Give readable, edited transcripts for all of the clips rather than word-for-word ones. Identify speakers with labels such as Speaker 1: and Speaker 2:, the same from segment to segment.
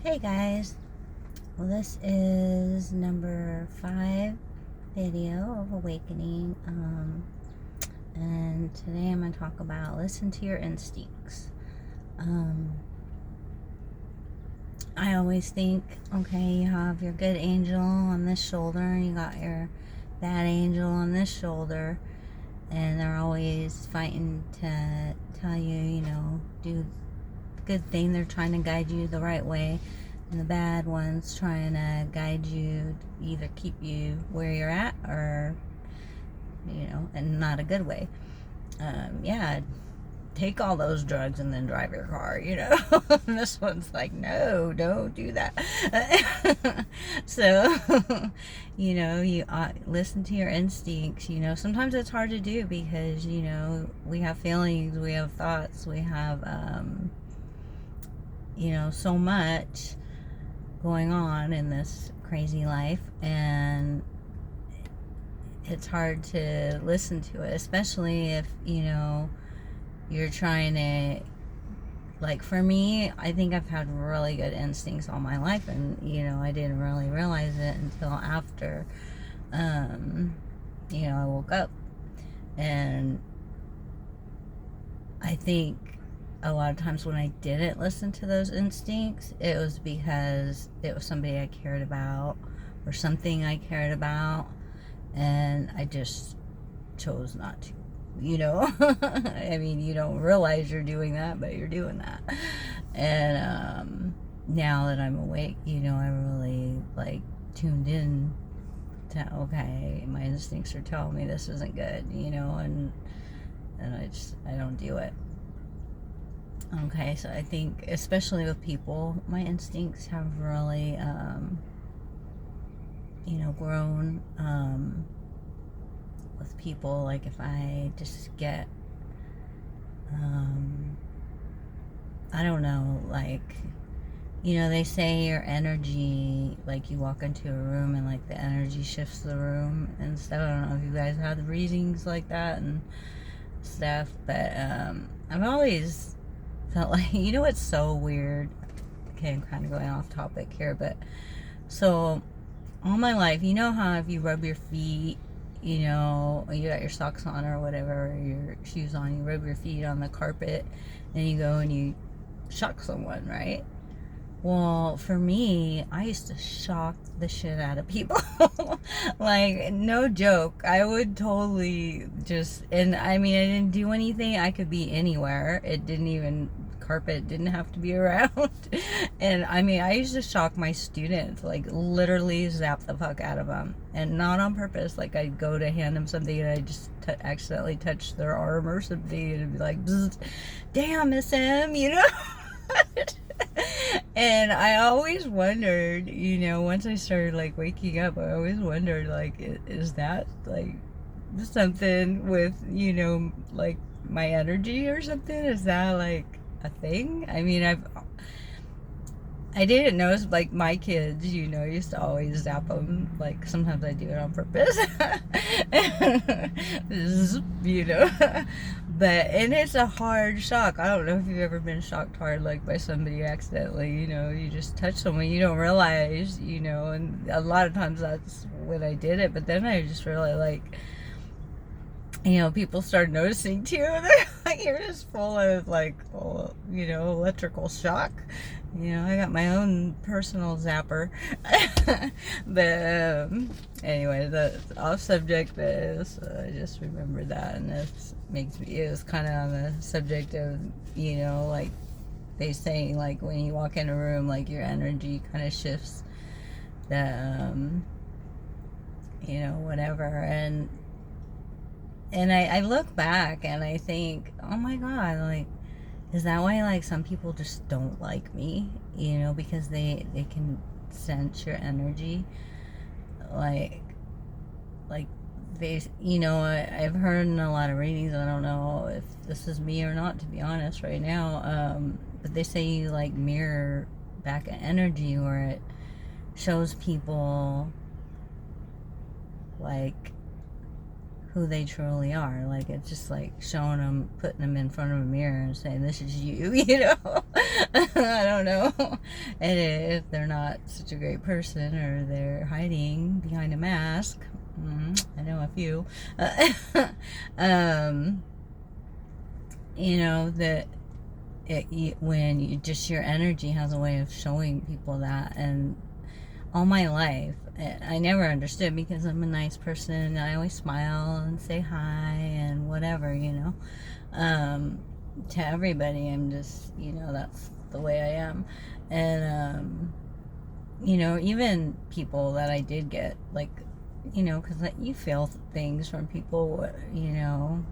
Speaker 1: Hey guys, well this is number 5 video of awakening, and today I'm going to talk about listen to your instincts. I always think, okay, you have your good angel on this shoulder and you got your bad angel on this shoulder, and they're always fighting to tell you, do the good thing. They're trying to guide you the right way, and the bad ones trying to guide you to either keep you where you're at or, in not a good way. Yeah, take all those drugs and then drive your car, And this one's like, no, don't do that. So, you listen to your instincts. Sometimes it's hard to do because, we have feelings, we have thoughts, we have, so much going on in this crazy life, and it's hard to listen to it, especially if, you're trying to, like, for me, I think I've had really good instincts all my life, and, I didn't really realize it until after, I woke up. And I think a lot of times when I didn't listen to those instincts, it was because it was somebody I cared about or something I cared about, and I just chose not to. I mean, you don't realize you're doing that, but you're doing that. And now that I'm awake, I really tuned in to, okay, my instincts are telling me this isn't good, and I don't do it. Okay, so I think, especially with people, my instincts have really, grown with people. Like, if I just get, I don't know, they say your energy, like, you walk into a room and, like, the energy shifts the room and stuff. I don't know if you guys have readings like that and stuff, but I've always felt like, it's so weird. Okay, I'm kind of going off topic here, but so all my life, how if you rub your feet, you got your socks on or whatever, or your shoes on, you rub your feet on the carpet and you go and you shock someone, right? Well, for me, I used to shock the shit out of people. Like, no joke. I would totally just, and I mean, I didn't do anything. I could be anywhere. Carpet didn't have to be around. And I mean, I used to shock my students, like literally zap the fuck out of them. And not on purpose. Like, I'd go to hand them something and I just accidentally touch their arm or something, and it'd be like, damn, Miss M, And I always wondered, once I started, waking up, I always wondered, is that, something with, my energy or something? Is that, a thing? I mean, I didn't notice, my kids, used to always zap them. Sometimes I do it on purpose. But, and it's a hard shock. I don't know if you've ever been shocked hard, by somebody accidentally, you just touch someone, you don't realize, and a lot of times that's when I did it, but then I just really, people start noticing too, and they're like, you're just full of, electrical shock. I got my own personal zapper. But anyway, that's off subject, but I just remembered that, and it was kind of on the subject of, they say, when you walk in a room, your energy kind of shifts, the, whatever, and I look back and I think, oh my God, is that why, some people just don't like me? Because they can sense your energy. They, I've heard in a lot of readings, I don't know if this is me or not, to be honest, right now, but they say you, mirror back an energy where it shows people, who they truly are. It's just showing them, putting them in front of a mirror and saying, this is you. I don't don't know. And if they're not such a great person or they're hiding behind a mask, I know a few, you know, that when you just, your energy has a way of showing people that. And all my life, I never understood because I'm a nice person. I always smile and say hi and whatever, you know. To everybody, I'm just, you know, that's the way I am. And, you know, even people that I did get, like, you know, because you feel things from people, you know.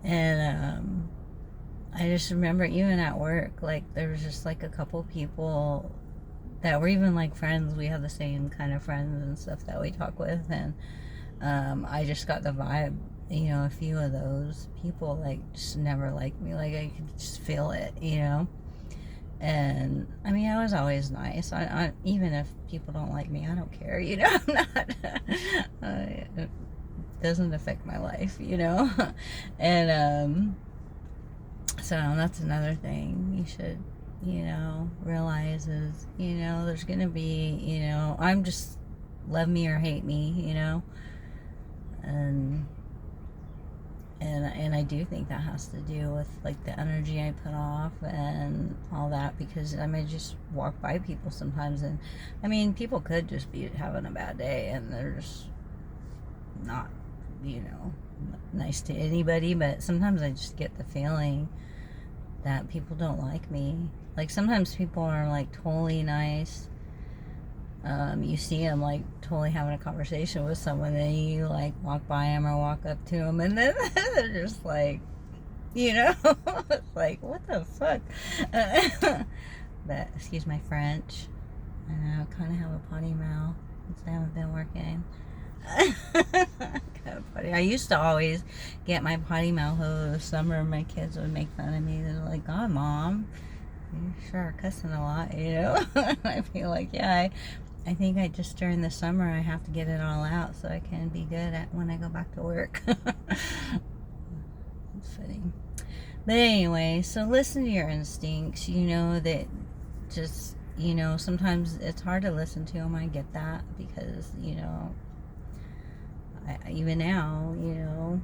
Speaker 1: And I just remember even at work, like, there was just like a couple people that were even like friends. We have the same kind of friends and stuff that we talk with. And I just got the vibe, you know, a few of those people like just never liked me. Like, I could just feel it, you know. And I mean, I was always nice. Even if people don't like me, I don't care, you know. I'm not it doesn't affect my life, you know. And so that's another thing you should, you know, realize is, you know, there's gonna be, you know, I'm just, love me or hate me, you know. And I do think that has to do with like the energy I put off and all that, because I may just walk by people sometimes, and I mean, people could just be having a bad day and they're just not, you know, nice to anybody. But sometimes I just get the feeling that people don't like me. Like, sometimes people are like totally nice. You see them like totally having a conversation with someone, and you like walk by them or walk up to them, and then they're just like, you know, it's like, what the fuck? But excuse my French, I kind of have a potty mouth since I haven't been working. I used to always get my potty mouth over the summer. My kids would make fun of me. They're like, God, Mom, you sure are cussing a lot, you know. I feel like, yeah, I think I just, during the summer, I have to get it all out so I can be good at when I go back to work. It's fitting. But anyway, so listen to your instincts. You know that just, you know, sometimes it's hard to listen to them. I get that because, you know, even now, you know,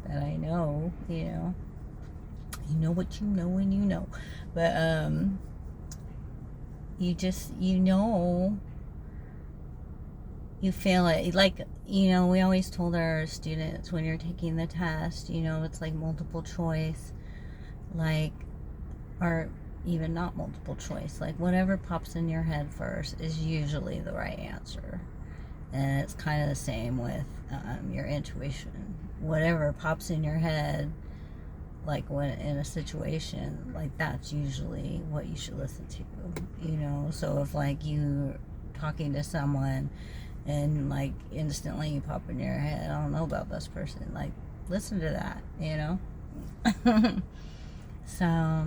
Speaker 1: that I know, you know what you know when you know. But, you just, you know, you feel it. Like, you know, we always told our students when you're taking the test, you know, it's like multiple choice, like, or even not multiple choice, like whatever pops in your head first is usually the right answer. And it's kind of the same with your intuition. Whatever pops in your head, like when in a situation, like that's usually what you should listen to, you know. So if like you're talking to someone and like instantly you pop in your head, I don't know about this person, like listen to that, you know. So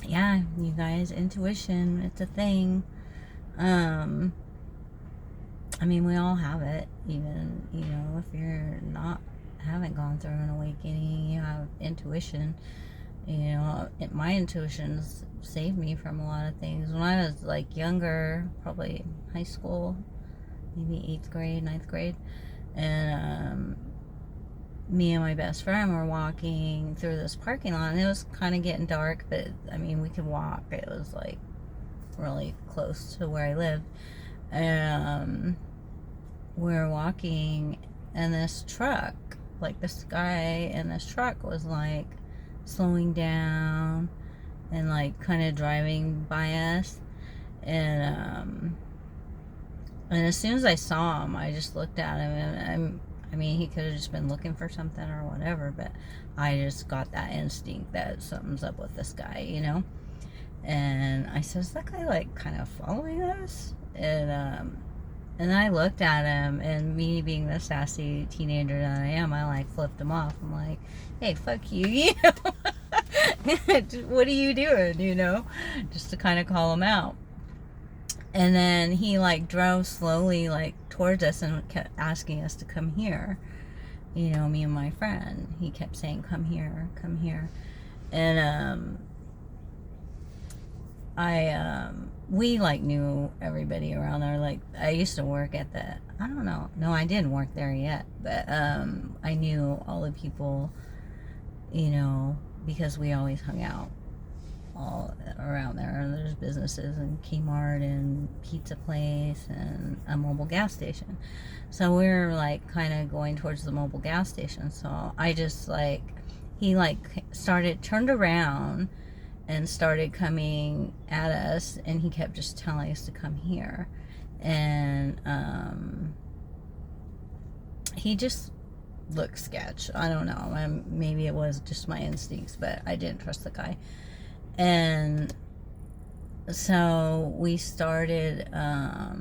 Speaker 1: yeah, you guys, intuition, it's a thing. I mean, we all have it. Even, you know, if you're not, haven't gone through an awakening, you have intuition. You know, my intuitions saved me from a lot of things. When I was like younger, probably high school, maybe 8th grade, 9th grade, and me and my best friend were walking through this parking lot, and it was kind of getting dark, but I mean, we could walk. It was like really close to where I lived. And we were walking, and this truck, like this guy in this truck was like slowing down and like kind of driving by us. And as soon as I saw him, I just looked at him, and I mean, he could have just been looking for something or whatever, but I just got that instinct that something's up with this guy, you know. And I said, is that guy like kind of following us? And I looked at him, and me being the sassy teenager that I am, I like flipped him off. I'm like, hey, fuck you, you know. What are you doing, you know, just to kind of call him out. And then he like drove slowly like towards us and kept asking us to come here, you know, me and my friend. He kept saying, come here, come here. And we like knew everybody around there. Like I used to work at the, I don't know, no, I didn't work there yet, but I knew all the people, you know, because we always hung out all around there. And there's businesses and Kmart and pizza place and a mobile gas station. So we were like kind of going towards the mobile gas station. So I just like, he like turned around and started coming at us, and he kept just telling us to come here. And he just looked sketch. I don't know. Maybe it was just my instincts, but I didn't trust the guy. And so we started, I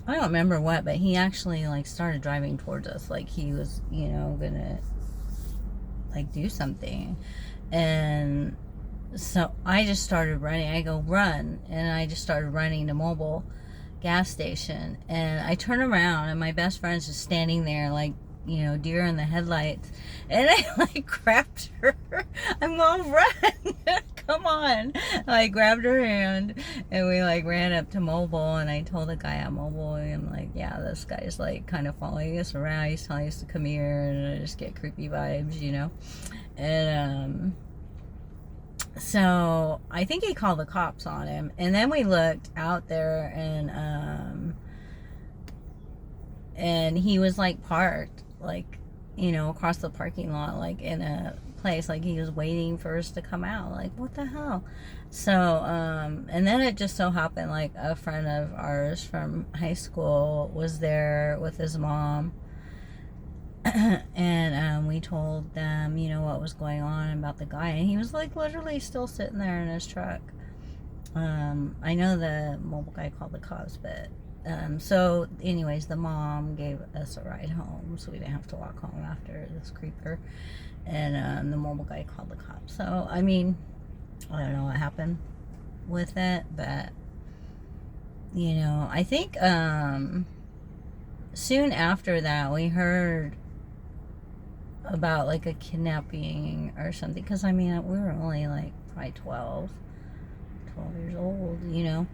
Speaker 1: don't remember what, but he actually like started driving towards us like he was, you know, gonna like do something. And so I just started running. I go run, and I just started running to mobile gas station, and I turn around and my best friend's just standing there like, you know, deer in the headlights, and I like grabbed her. I'm gonna run. Come on. I grabbed her hand, and we like ran up to mobile, and I told the guy at mobile, I'm like, yeah, this guy's like kind of following us around. He's telling us to come here, and I just get creepy vibes, you know. And so I think he called the cops on him, and then we looked out there, and he was like parked like, you know, across the parking lot, like in a place, like he was waiting for us to come out. Like, what the hell? So and then it just so happened like a friend of ours from high school was there with his mom. And we told them, you know, what was going on about the guy, and he was like literally still sitting there in his truck. I know the mobile guy called the cops, but so anyways, the mom gave us a ride home, so we didn't have to walk home after this creeper. And the mobile guy called the cops. So I mean, I don't know what happened with it, but you know, I think soon after that we heard about like a kidnapping or something, because I mean we were only like probably 12 years old, you know.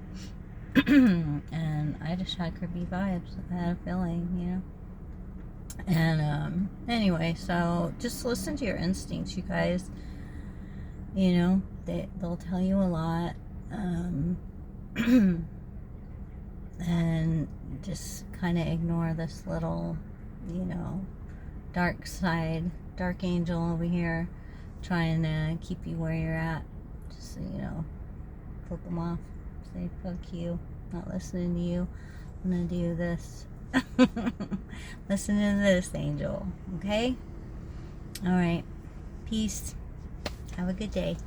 Speaker 1: And I just had creepy vibes. I had a feeling, you know. And anyway, so just listen to your instincts, you guys. You know, they'll tell you a lot. And just kind of ignore this little, you know, dark side, dark angel over here trying to keep you where you're at. Just, you know, flip them off. Say, fuck you. Not listening to you. I'm gonna do this. Listen to this, angel. Okay? Alright. Peace. Have a good day.